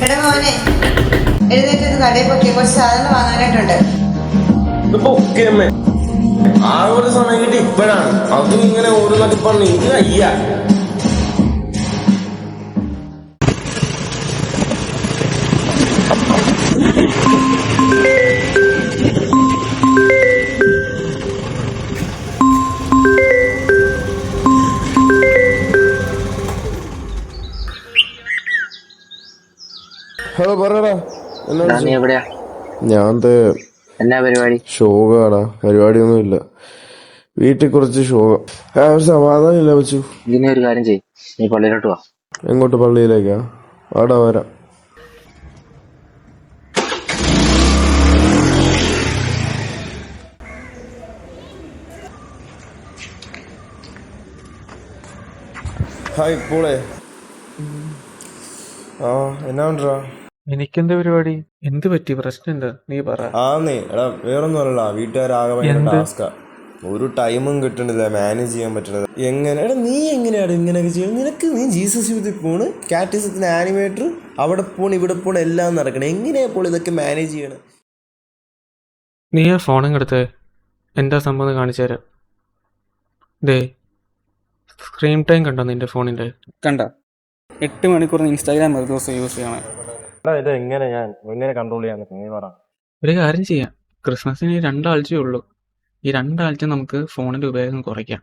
എടാ മോനെ, എഴുന്നേറ്റ് കടയിൽ പൊക്കി കുറച്ച് സാധനം വാങ്ങാനായിട്ടുണ്ട്. ആ ഒരു സമയം കിട്ടി ഇപ്പോഴാണ് അതും ഇങ്ങനെ ഓരോന്നൊക്കെ പറഞ്ഞു ഇത് അയ്യ. ഹലോ പറയടാ. ഞാൻ എന്നാ പരിപാടി? ഷോകാടാ. പരിപാടിയൊന്നും ഇല്ല, വീട്ടിൽ കുറച്ച് ഷോക. ഒരു സമാധാനം ഇല്ല വെച്ചു. ഇതിനെ ഒരു കാര്യം ചെയ്യ്, നീ പള്ളിയിലോട്ട് വാ. എങ്ങോട്ട്? പള്ളിയിലേക്കാ? ആടാ വരാം. ഹായ് പോളെ. എന്നാ ഉണ്ടാ? എനിക്കെന്ത് പരിപാടി? എന്ത് പറ്റി? പ്രശ്നം എന്താ? നീ പറ. ആന്നേ എടാ, വേറൊന്നും അല്ലടാ, വീട്ടുകാരാകെ ഭയങ്കര ടാസ്കാ. ഒരു ടൈമും കിട്ടണില്ല, മാനേജ് ചെയ്യാൻ പറ്റണത്. എങ്ങനെ എടാ നീ എങ്ങനെയാണ് ഇങ്ങനെയൊക്കെ ചെയ്യുന്നത്? നിനക്ക് നീ ജീസസ് യൂത്തിൽ പോണ്, കാറ്റിസത്തിന് ആനിമേറ്റർ, അവിടെ പോണ് ഇവിടെ പോണ് എല്ലാം നടക്കണം. എങ്ങനെയാ ഇപ്പോൾ ഇതൊക്കെ മാനേജ് ചെയ്യണം? നീ ആ ഫോണും എടുത്ത് എന്താ സംഭവം കാണിച്ചു തരാം. ദേ, സ്ക്രീൻ ടൈം കണ്ടോ നിന്റെ ഫോണിന്റെ? കണ്ട 8 മണിക്കൂർ ഇൻസ്റ്റാഗ്രാം ഒരു ദിവസം യൂസ് ചെയ്യണം. ഇത് എങ്ങനെ ഞാൻ എങ്ങനെ കൺട്രോൾ ചെയ്യാൻ പറ്റും? നീ പറ. ഒരു കാര്യം ചെയ്യാം, ക്രിസ്മസിന് 2 ആഴ്ചയേ ഉള്ളൂ. ഈ 2 ആഴ്ച നമുക്ക് ഫോണിന്റെ ഉപയോഗം കുറയ്ക്കാം.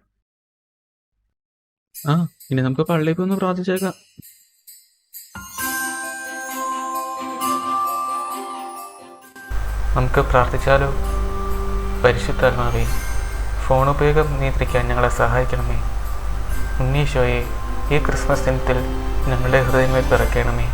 ഇനി നമുക്ക് പള്ളിയിൽ ഒന്ന് പ്രാർത്ഥിച്ചേക്കാം. നമുക്ക് പ്രാർത്ഥിച്ചാലോ? പരിശുദ്ധാത്മാവേ, ഫോൺ ഉപയോഗം നിയന്ത്രിക്കാൻ ഞങ്ങളെ സഹായിക്കണമേ. ഉണ്ണീശോയെ, ഈ ക്രിസ്മസ് ദിനത്തിൽ ഞങ്ങളുടെ ഹൃദയങ്ങൾ പിറക്കണമേ.